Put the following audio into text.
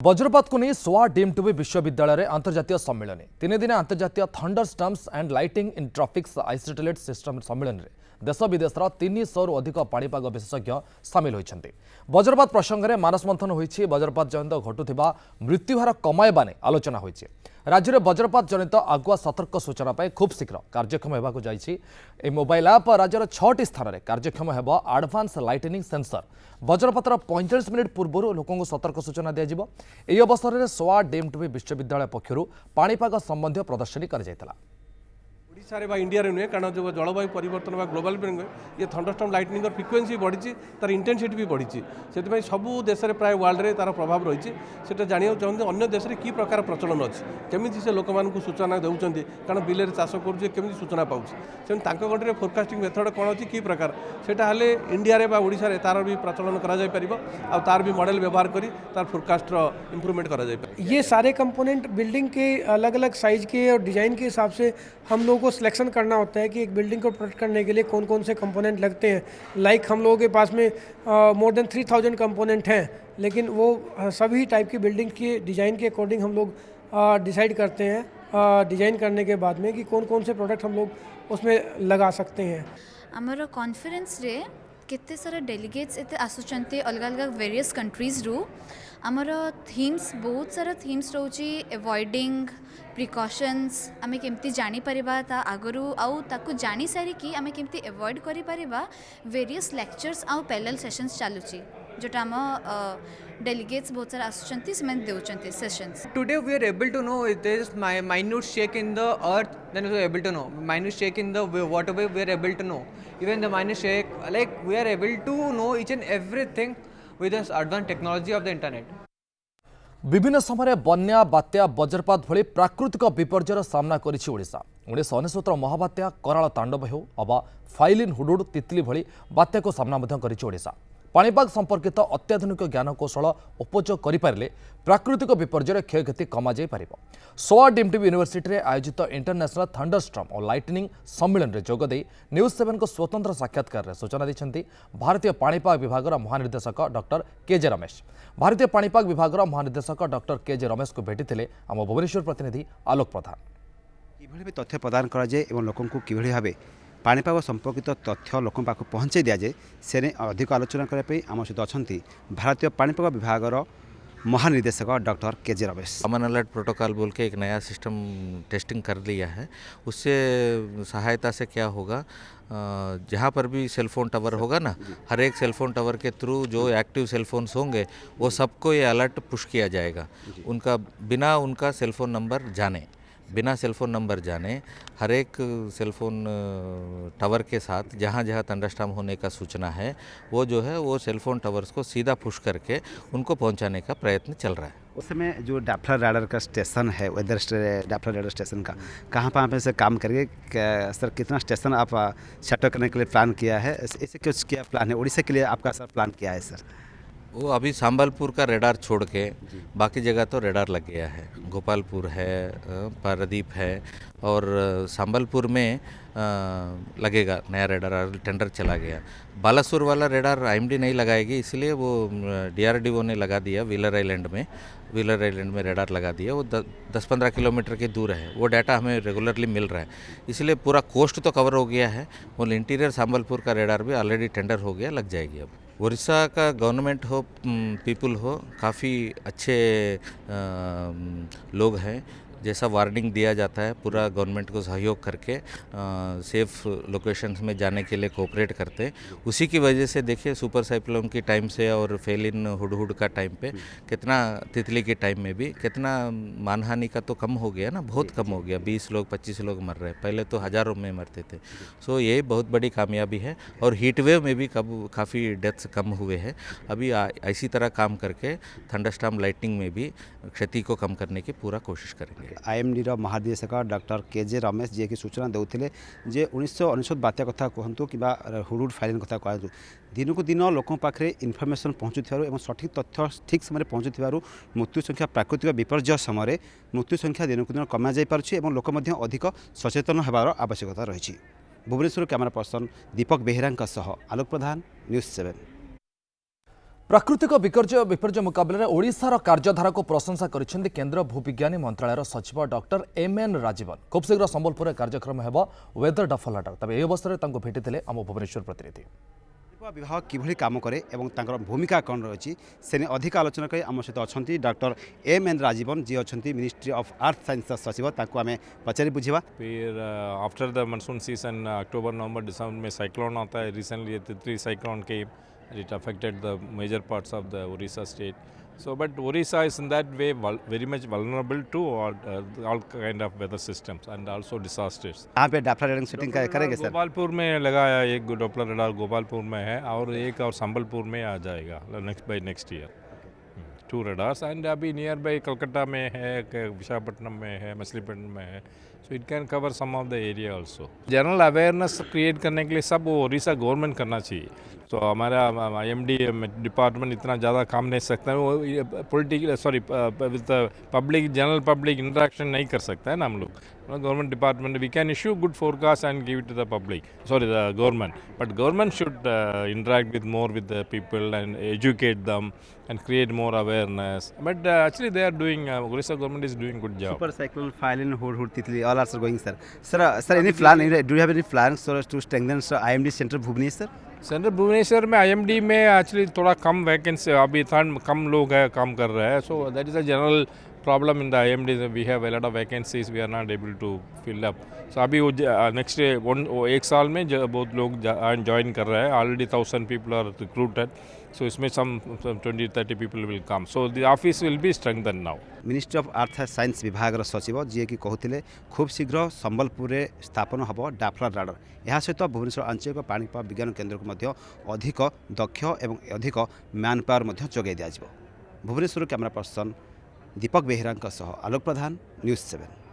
वज्रपात को नहीं सोआ डीम्ड विश्वविद्यालय अंतर्जातीय सम्मेलन तीन दिन अंतर्जातीय thunderstorms and lightning in tropics isolated system सम्मेलन में देश विदेशर 300 रु अधिक पाणीपाग विशेषज्ञ सामिल होती। वज्रपात प्रसंग में मानस मंथन होती। वज्रपात जनित घटुवा मृत्युहार कमाइबा ने आलोचना होती। राज्य में वज्रपात जनित आगुआ सतर्क सूचना पाई खूब शीघ्र कार्यक्षम होगाक जाइछि। मोबाइल आप राज्यर 6टी स्थान में कार्यक्षम होब एडवांस लाइटनिंग सेंसर। वज्रपातर 45 मिनिट पूर्व लोकों सतर्क सूचना दिज्व। यह अवसर में सोआ डीम्ड विश्वविद्यालय पक्षर पाणीपाग संबंधी प्रदर्शनी कर ओडिशा इंडिया नुहे कारण जो जलवायु परिवर्तन ग्लोबल वार्मिंग ये थंडरस्टॉर्म लाइटनिंग फ्रिक्वेन्सी बढ़ी तार इंटेंसिटी भी बढ़ी से सबू देश में प्राय वर्ल्ड में तार प्रभाव रही है जाना चाहते अन्य देश में कि प्रकार प्रचलन अच्छी केमी से लोक मानक सूचना देते कारण बिल चाष करें सूचना पाँच कंट्री फोरकास्टिंग मेथड कौन अच्छी कि प्रकार से इंडिया ओडिशा रे तार भी प्रचलन कर तार भी मॉडल व्यवहार कर तार फोरकास्ट इम्प्रूवमेंट कर ये सारे कंपोनेंट बिल्डिंग के अलग अलग साइज के और डिज़ाइन के हिसाब से हम लोगों को सिलेक्शन करना होता है कि एक बिल्डिंग को प्रोटेक्ट करने के लिए कौन कौन से कंपोनेंट लगते हैं। लाइक हम लोगों के पास में मोर देन 3000 कंपोनेंट हैं, लेकिन वो सभी टाइप की बिल्डिंग के डिज़ाइन के अकॉर्डिंग हम लोग डिसाइड करते हैं डिज़ाइन करने के बाद में कि कौन कौन से प्रोडक्ट हम लोग उसमें लगा सकते हैं। आमर कॉन्फ्रेंस रे केते सारा डेलीगेट्स एते आसुचंते अलग अलग वेरियस कंट्रीज रु आमर थीम्स बहुत सारा थीम्स रोची एवॉइडिंग प्रिकॉशंस आमे केमती जानी परिबा ता आगरु आउ ताकु जानी सारी कि आमे केमती एवॉइड करि परिबा वेरियस लेक्चर्स आउ पैरेलल सेशंस चालुची जोटा हम delegates बहुत सारा आसुचंती सेमन देउचंती sessions. Today we are able to know it is minute shake in the earth, then we are able to know minute shake in the waterway, we are able to know even the minute shake, like we are able to know each and everything with this advanced technology of the internet. विभिन्न समय बन्या बात्या वज्रपात भली प्राकृतिक विपर्यर सामना करिछि ओडिशा। 1999 महाबात्या कराल तांडव हो अबा फाइलिन हुडुड तितली भली बात्या को सामना मध्य करिछि ओडिशा। पाणीपाग संपर्कित अत्याधुनिक ज्ञानकौशल उपयोग करें प्राकृतिक विपर्यर क्षयक्षति कम सोआ डीम्ड यूनिवर्सिटी में आयोजित इंटरनेशनल थंडरस्टॉर्म और लाइटनिंग सम्मेलन में जोगदे न्यूज 7 को स्वतंत्र साक्षात्कार सूचना देते भारतीय पाणीपाग विभाग महानिर्देशक डॉक्टर केजे रमेश। भारतीय पाणीपाग विभाग महानिर्देशक डॉक्टर केजे रमेश को भेटी आम भुवनेश्वर प्रतिनिधि आलोक प्रधान। कि तथ्य प्रदान कराए और लोक कि भाव पाणीपाग संपर्कित तथ्य लोक पाक पहुँचे दि जाए से अधिक आलोचना करने आम सहित अच्छा भारतीय पाणीपाग विभाग महानिर्देशक doctor K J Ramesh. Common alert protocol बोल के एक नया सिस्टम टेस्टिंग कर लिया है। उससे सहायता से क्या होगा, जहाँ पर भी सेलफोन टावर होगा ना, हर एक सेलफोन टावर के थ्रू जो एक्टिव सेलफोन्स होंगे वो सबको ये अलर्ट पुश किया जाएगा। उनका बिना उनका सेलफोन नंबर जाने हर एक सेलफोन टावर के साथ जहाँ जहाँ थंडरस्टॉर्म होने का सूचना है वो जो है वो सेलफोन टावर्स को सीधा पुश करके उनको पहुँचाने का प्रयत्न चल रहा है। उस समय जो डैप्लर रडार का स्टेशन है वेदर डैप्लर रडार स्टेशन का कहाँ पे से काम करके सर कितना स्टेशन आप सेटअप करने के लिए प्लान किया है, ऐसे कुछ क्या प्लान है उड़ीसा के लिए आपका सर प्लान किया है सर? वो अभी संबलपुर का रेडार छोड़ के बाकी जगह तो रेडार लग गया है। गोपालपुर है, पारादीप है और संबलपुर में लगेगा नया रेडार, टेंडर चला गया। बालासुर वाला रेडार आईएमडी नहीं लगाएगी, इसलिए वो डीआरडीओ ने लगा दिया। व्हीलर आइलैंड में रेडार लगा दिया। वो 10-15 किलोमीटर की दूर है। वो डाटा हमें रेगुलरली मिल रहा है, इसलिए पूरा कोस्ट तो कवर हो गया है। वो इंटीरियर संबलपुर का रेडार भी ऑलरेडी टेंडर हो गया, लग जाएगी। अब उड़ीसा का गवर्नमेंट हो, पीपल हो, काफ़ी अच्छे लोग हैं। जैसा वार्निंग दिया जाता है पूरा गवर्नमेंट को सहयोग करके सेफ लोकेशंस में जाने के लिए कोऑपरेट करते हैं। उसी की वजह से देखिए सुपर साइक्लोन की टाइम से और फेलिन हुडहुड का टाइम पे कितना, तितली के टाइम में भी कितना मानहानि का तो कम हो गया ना, बहुत कम हो गया। 20 लोग 25 लोग मर रहे हैं, पहले तो हज़ारों में मरते थे। सो ये बहुत बड़ी कामयाबी है। और हीट वेव में भी काफ़ी डेथ्स कम हुए हैं। अभी इसी तरह काम करके थंडरस्टॉर्म लाइटनिंग में भी क्षति को कम करने की पूरा कोशिश करेंगे। आईएमडी महानिर्देशक डॉक्टर केजे रमेश जी की सूचना देते जे 1999 बात्या कथा कहतु कि हुडहुड फाइलिन कथा कहतु दिन को दिन लोक पाखे इनफर्मेशन पहुँचुवर सठिक तथ्य ठीक समय पहुँचुवर मृत्यु संख्या प्राकृतिक विपर्य समय मृत्यु संख्या दिन को दिन कम जापे और लोक अधिक सचेतन होबार आवश्यकता रही। भुवनेश्वर कैमरा पर्सन दीपक बेहेरा आलोक प्रधान, न्यूज 7। प्राकृतिक विपर्य मुकाबले ओडिशार कार्यधारा को प्रशंसा करिसेंति केंद्र भूविज्ञानी मंत्रालय सचिव डॉक्टर एम.एन. राजीवन। खूब शीघ्र संबलपुर कार्यक्रम हेब वेदर डफलाटर। तबे ए अवसर में भेटिले आम भुवनेश्वर प्रतिनिधि। विभाग किभली काम करे एवं तांकर भूमिका कौन रही से अधिक आलोचना करी आम सहित अच्छा डॉक्टर एम.एन. राजीवन जी अच्छा मिनिस्ट्री ऑफ अर्थ साइंस सचिव ताकू आम पचारि बुझा। फिर आफ्टर द मानसून सीजन अक्टूबर नवंबर दिसंबर में साइक्लोन आता है। रिसेंटली तितली cyclone came, it affected the major parts of the Orissa state. So, but Orissa is in that way very much vulnerable to all kind of weather systems and also disasters. यहाँ पे Doppler radar setting करेंगे sir? Gopalpur में लगाया एक Doppler radar Gopalpur में है और एक और संबलपुर में आ जाएगा नेक्स्ट ईयर। 2 radars and अभी नियर बाई कलकत्ता में है, विशाखापट्टनम में है, मछलीपट्टनम में है। So it can cover some of the area also. General awareness create करने के लिए सब वो ओडिशा गवर्नमेंट करना चाहिए। तो हमारा IMD डिपार्टमेंट इतना ज़्यादा काम नहीं सकता है, वो political with public general public interaction नहीं कर सकता है ना हम लोग। Government department we can issue good forecast and give it to the public, the government, but government should interact with more with the people and educate them and create more awareness. But actually they are doing, Orissa government is doing good job. Super cyclone, Phylline, Hudhud, Titli, all are going, sir. Sir, any plan? Do you have any plans to strengthen IMD center Bhubaneswar? Central Bhubaneswar में IMD में actually थोड़ा कम vacancy, अभी कम लोग है काम कर रहे हैं। So that is a general problem in the IMD। We have a lot of vacancies, we are not able to fill up. So अभी वो नेक्स्ट एक साल में बहुत लोग ज्वाइन कर रहे हैं। Already 1000 people are recruited. So इसमें some 20-30 people will come. So the office will be strengthen now. Ministry of earth science विभाग सचिव जी की कहते खूब शीघ्र संबलपुर में स्थापन हम डॉप्लर राडार। यह सहित भुवनेश्वर आंचलिक पाणीपाग विज्ञान केन्द्र को अधिक दक्ष एवं अधिक मैन पावर जोगाई दिया। भुवनेश्वर कैमरा पर्सन दीपक बेहेरा आलोक प्रधान, न्यूज़ 7।